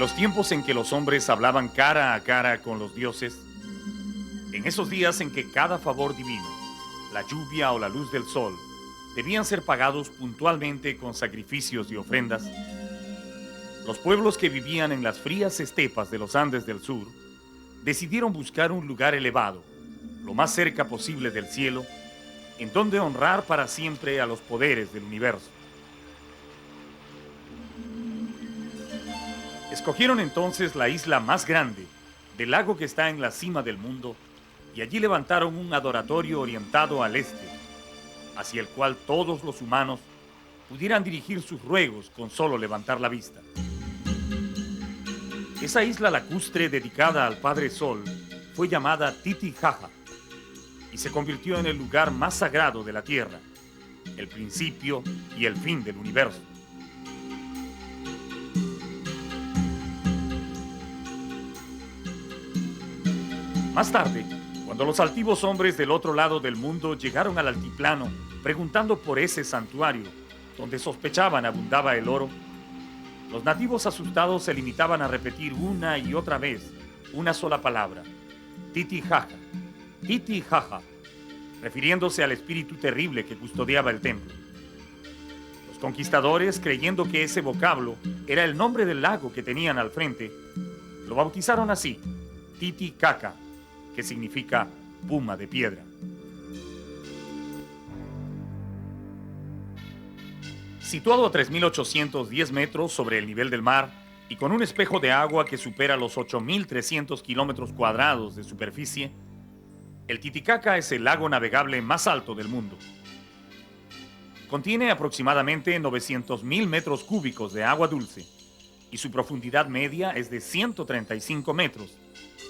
los tiempos en que los hombres hablaban cara a cara con los dioses, en esos días en que cada favor divino, la lluvia o la luz del sol, debían ser pagados puntualmente con sacrificios y ofrendas, los pueblos que vivían en las frías estepas de los Andes del sur decidieron buscar un lugar elevado, lo más cerca posible del cielo, en donde honrar para siempre a los poderes del universo. Escogieron entonces la isla más grande del lago que está en la cima del mundo y allí levantaron un adoratorio orientado al este, hacia el cual todos los humanos pudieran dirigir sus ruegos con solo levantar la vista. Esa isla lacustre dedicada al Padre Sol fue llamada Titicaca y se convirtió en el lugar más sagrado de la Tierra, el principio y el fin del universo. Más tarde, cuando los altivos hombres del otro lado del mundo llegaron al altiplano preguntando por ese santuario, donde sospechaban abundaba el oro, los nativos asustados se limitaban a repetir una y otra vez una sola palabra: Titicaca, Titicaca, refiriéndose al espíritu terrible que custodiaba el templo. Los conquistadores, creyendo que ese vocablo era el nombre del lago que tenían al frente, lo bautizaron así, Titicaca, que significa puma de piedra. Situado a 3.810 metros sobre el nivel del mar y con un espejo de agua que supera los 8.300 kilómetros cuadrados de superficie, el Titicaca es el lago navegable más alto del mundo. Contiene aproximadamente 900.000 metros cúbicos de agua dulce y su profundidad media es de 135 metros,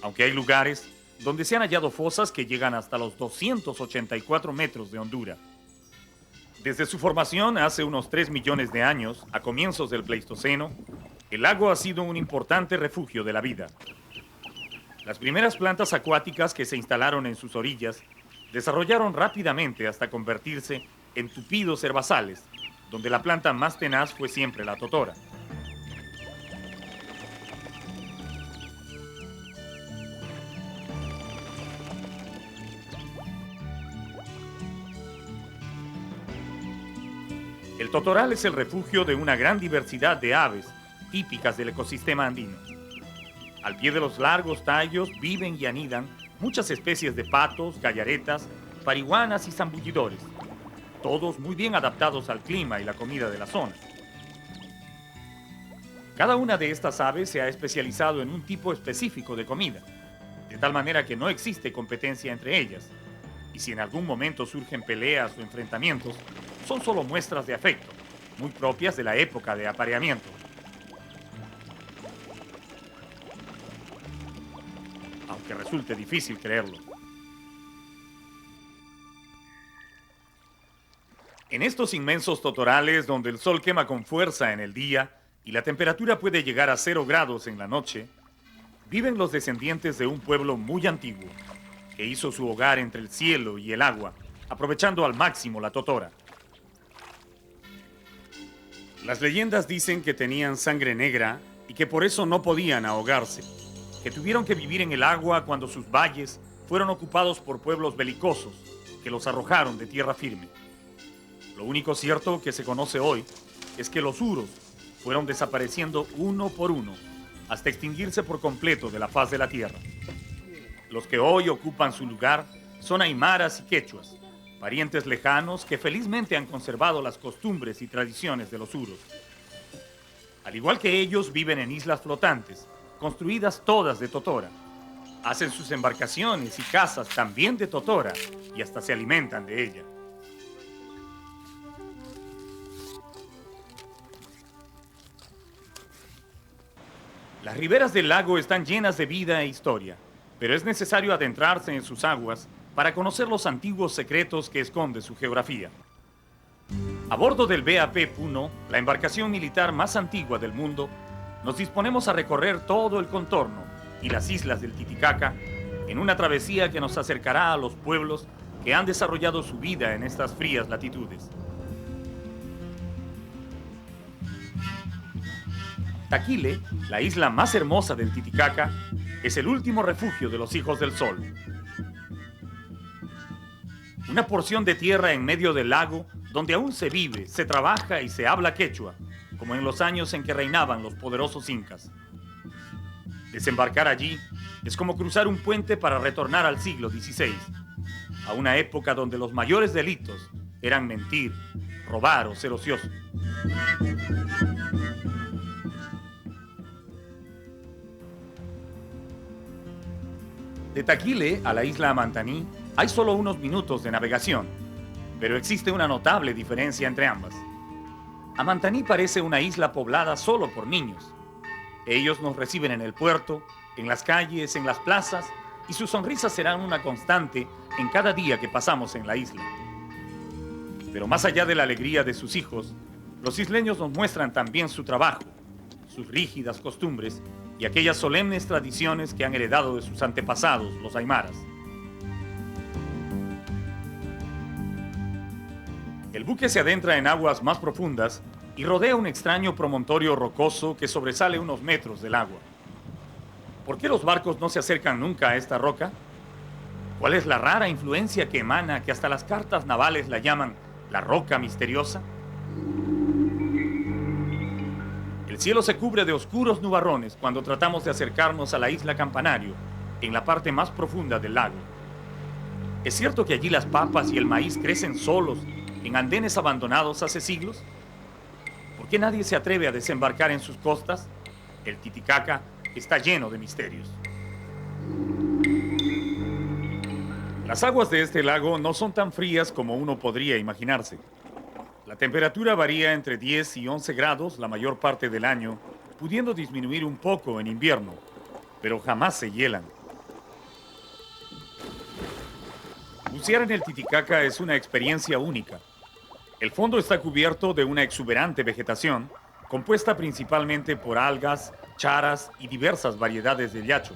aunque hay lugares donde se han hallado fosas que llegan hasta los 284 metros de hondura. Desde su formación hace unos 3 millones de años, a comienzos del Pleistoceno, el lago ha sido un importante refugio de la vida. Las primeras plantas acuáticas que se instalaron en sus orillas desarrollaron rápidamente hasta convertirse en tupidos herbazales, donde la planta más tenaz fue siempre la totora. El totoral es el refugio de una gran diversidad de aves típicas del ecosistema andino. Al pie de los largos tallos viven y anidan muchas especies de patos, gallaretas, parihuanas y zambullidores, todos muy bien adaptados al clima y la comida de la zona. Cada una de estas aves se ha especializado en un tipo específico de comida, de tal manera que no existe competencia entre ellas, y si en algún momento surgen peleas o enfrentamientos, son solo muestras de afecto, muy propias de la época de apareamiento. Aunque resulte difícil creerlo. En estos inmensos totorales, donde el sol quema con fuerza en el día y la temperatura puede llegar a 0 grados en la noche, viven los descendientes de un pueblo muy antiguo, que hizo su hogar entre el cielo y el agua, aprovechando al máximo la totora. Las leyendas dicen que tenían sangre negra y que por eso no podían ahogarse, que tuvieron que vivir en el agua cuando sus valles fueron ocupados por pueblos belicosos que los arrojaron de tierra firme. Lo único cierto que se conoce hoy es que los uros fueron desapareciendo uno por uno hasta extinguirse por completo de la faz de la tierra. Los que hoy ocupan su lugar son aymaras y quechuas, parientes lejanos que felizmente han conservado las costumbres y tradiciones de los uros. Al igual que ellos, viven en islas flotantes, construidas todas de totora. Hacen sus embarcaciones y casas también de totora y hasta se alimentan de ella. Las riberas del lago están llenas de vida e historia, pero es necesario adentrarse en sus aguas para conocer los antiguos secretos que esconde su geografía. A bordo del BAP Puno, la embarcación militar más antigua del mundo, nos disponemos a recorrer todo el contorno y las islas del Titicaca en una travesía que nos acercará a los pueblos que han desarrollado su vida en estas frías latitudes. Taquile, la isla más hermosa del Titicaca, es el último refugio de los hijos del sol. Una porción de tierra en medio del lago donde aún se vive, se trabaja y se habla quechua, como en los años en que reinaban los poderosos incas. Desembarcar allí es como cruzar un puente para retornar al siglo XVI, a una época donde los mayores delitos eran mentir, robar o ser ocioso. De Taquile a la isla Amantaní hay solo unos minutos de navegación, pero existe una notable diferencia entre ambas. Amantaní parece una isla poblada solo por niños. Ellos nos reciben en el puerto, en las calles, en las plazas, y sus sonrisas serán una constante en cada día que pasamos en la isla. Pero más allá de la alegría de sus hijos, los isleños nos muestran también su trabajo, sus rígidas costumbres y aquellas solemnes tradiciones que han heredado de sus antepasados, los aymaras. El buque se adentra en aguas más profundas y rodea un extraño promontorio rocoso que sobresale unos metros del agua. ¿Por qué los barcos no se acercan nunca a esta roca? ¿Cuál es la rara influencia que emana que hasta las cartas navales la llaman la roca misteriosa? El cielo se cubre de oscuros nubarrones cuando tratamos de acercarnos a la isla Campanario, en la parte más profunda del lago. ¿Es cierto que allí las papas y el maíz crecen solos en andenes abandonados hace siglos? ¿Por qué nadie se atreve a desembarcar en sus costas? El Titicaca está lleno de misterios. Las aguas de este lago no son tan frías como uno podría imaginarse. La temperatura varía entre 10 y 11 grados la mayor parte del año, pudiendo disminuir un poco en invierno, pero jamás se hielan. Bucear en el Titicaca es una experiencia única. El fondo está cubierto de una exuberante vegetación, compuesta principalmente por algas, charas y diversas variedades de yacho.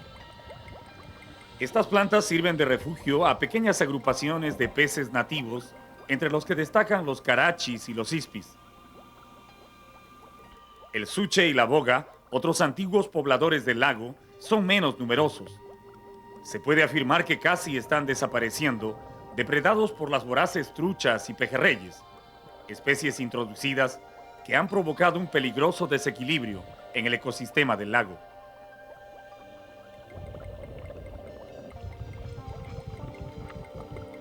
Estas plantas sirven de refugio a pequeñas agrupaciones de peces nativos, entre los que destacan los carachis y los ispis. El suche y la boga, otros antiguos pobladores del lago, son menos numerosos. Se puede afirmar que casi están desapareciendo, depredados por las voraces truchas y pejerreyes, especies introducidas que han provocado un peligroso desequilibrio en el ecosistema del lago.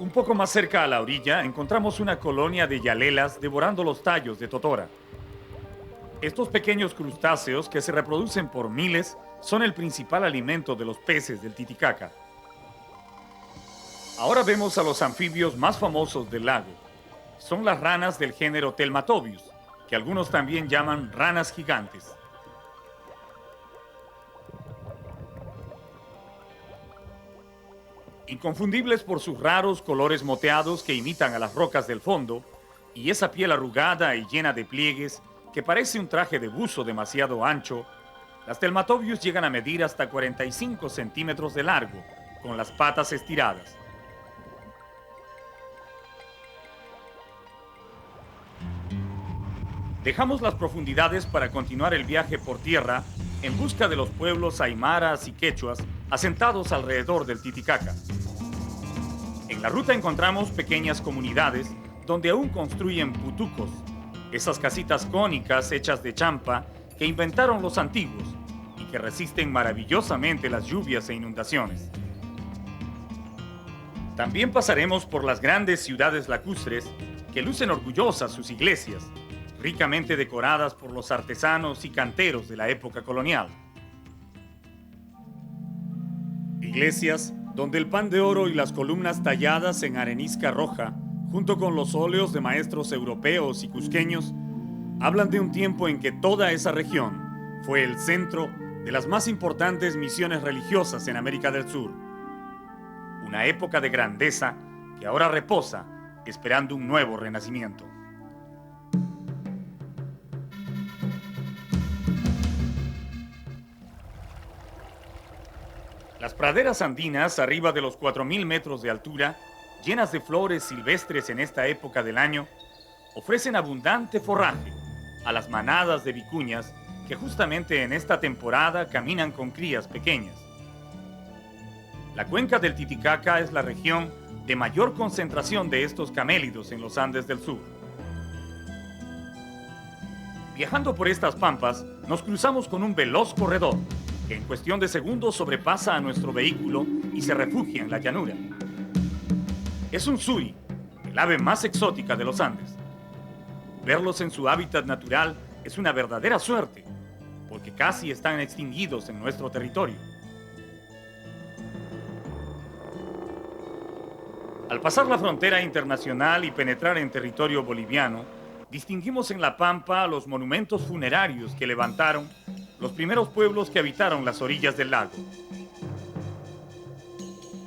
Un poco más cerca a la orilla encontramos una colonia de yalelas devorando los tallos de totora. Estos pequeños crustáceos que se reproducen por miles son el principal alimento de los peces del Titicaca. Ahora vemos a los anfibios más famosos del lago. Son las ranas del género Telmatobius, que algunos también llaman ranas gigantes. Inconfundibles por sus raros colores moteados que imitan a las rocas del fondo y esa piel arrugada y llena de pliegues que parece un traje de buzo demasiado ancho, las Telmatobius llegan a medir hasta 45 centímetros de largo, con las patas estiradas. Dejamos las profundidades para continuar el viaje por tierra en busca de los pueblos aymaras y quechuas asentados alrededor del Titicaca. En la ruta encontramos pequeñas comunidades donde aún construyen putucos, esas casitas cónicas hechas de champa que inventaron los antiguos y que resisten maravillosamente las lluvias e inundaciones. También pasaremos por las grandes ciudades lacustres que lucen orgullosas sus iglesias, ricamente decoradas por los artesanos y canteros de la época colonial. Iglesias donde el pan de oro y las columnas talladas en arenisca roja, junto con los óleos de maestros europeos y cusqueños, hablan de un tiempo en que toda esa región fue el centro de las más importantes misiones religiosas en América del Sur. Una época de grandeza que ahora reposa esperando un nuevo renacimiento. Las praderas andinas, arriba de los 4.000 metros de altura, llenas de flores silvestres en esta época del año, ofrecen abundante forraje a las manadas de vicuñas que justamente en esta temporada caminan con crías pequeñas. La cuenca del Titicaca es la región de mayor concentración de estos camélidos en los Andes del sur. Viajando por estas pampas, nos cruzamos con un veloz corredor que en cuestión de segundos sobrepasa a nuestro vehículo y se refugia en la llanura. Es un suri, el ave más exótica de los Andes. Verlos en su hábitat natural es una verdadera suerte, porque casi están extinguidos en nuestro territorio. Al pasar la frontera internacional y penetrar en territorio boliviano, distinguimos en la pampa los monumentos funerarios que levantaron los primeros pueblos que habitaron las orillas del lago.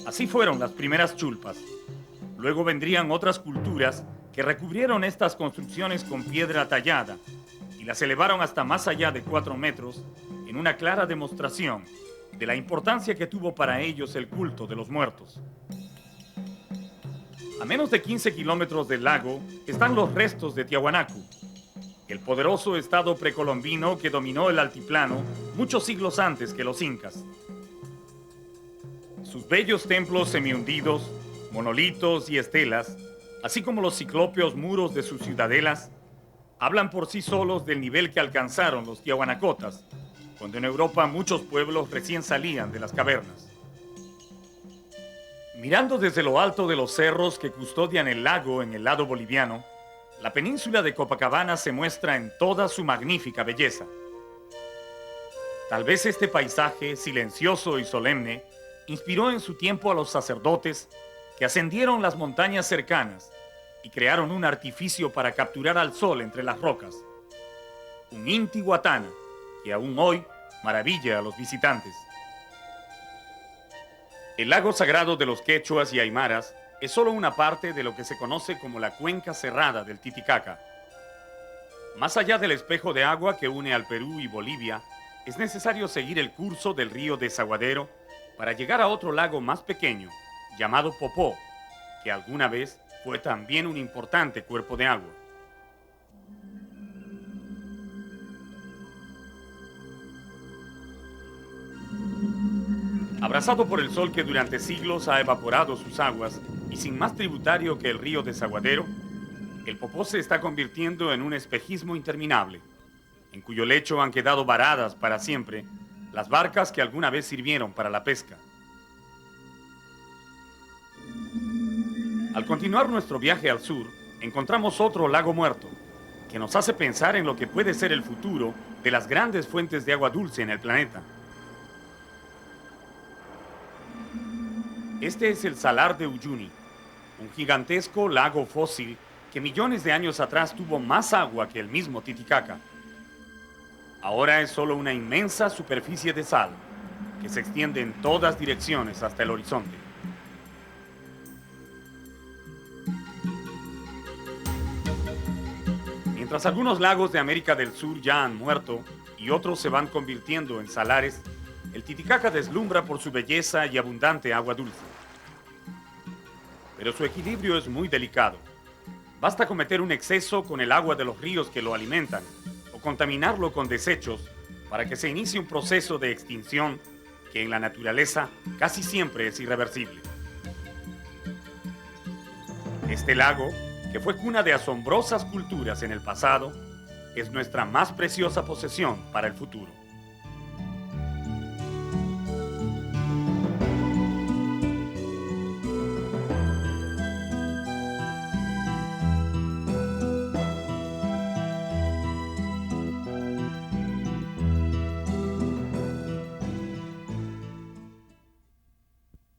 Así fueron las primeras chulpas. Luego vendrían otras culturas que recubrieron estas construcciones con piedra tallada y las elevaron hasta más allá de 4 metros en una clara demostración de la importancia que tuvo para ellos el culto de los muertos. A menos de 15 kilómetros del lago están los restos de Tiahuanacu, el poderoso estado precolombino que dominó el altiplano muchos siglos antes que los incas. Sus bellos templos semihundidos, monolitos y estelas, así como los ciclópeos muros de sus ciudadelas, hablan por sí solos del nivel que alcanzaron los tiahuanacotas, cuando en Europa muchos pueblos recién salían de las cavernas. Mirando desde lo alto de los cerros que custodian el lago en el lado boliviano, la península de Copacabana se muestra en toda su magnífica belleza. Tal vez este paisaje silencioso y solemne inspiró en su tiempo a los sacerdotes que ascendieron las montañas cercanas y crearon un artificio para capturar al sol entre las rocas, un Intihuatana que aún hoy maravilla a los visitantes. El lago sagrado de los quechuas y aymaras es solo una parte de lo que se conoce como la cuenca cerrada del Titicaca. Más allá del espejo de agua que une al Perú y Bolivia, es necesario seguir el curso del río Desaguadero para llegar a otro lago más pequeño, llamado Popó, que alguna vez fue también un importante cuerpo de agua. Abrazado por el sol que durante siglos ha evaporado sus aguas y sin más tributario que el río Desaguadero, el Popó se está convirtiendo en un espejismo interminable, en cuyo lecho han quedado varadas para siempre las barcas que alguna vez sirvieron para la pesca. Al continuar nuestro viaje al sur, encontramos otro lago muerto, que nos hace pensar en lo que puede ser el futuro de las grandes fuentes de agua dulce en el planeta. Este es el Salar de Uyuni, un gigantesco lago fósil que millones de años atrás tuvo más agua que el mismo Titicaca. Ahora es solo una inmensa superficie de sal que se extiende en todas direcciones hasta el horizonte. Mientras algunos lagos de América del Sur ya han muerto y otros se van convirtiendo en salares, el Titicaca deslumbra por su belleza y abundante agua dulce. Pero su equilibrio es muy delicado. Basta cometer un exceso con el agua de los ríos que lo alimentan o contaminarlo con desechos para que se inicie un proceso de extinción que en la naturaleza casi siempre es irreversible. Este lago, que fue cuna de asombrosas culturas en el pasado, es nuestra más preciosa posesión para el futuro.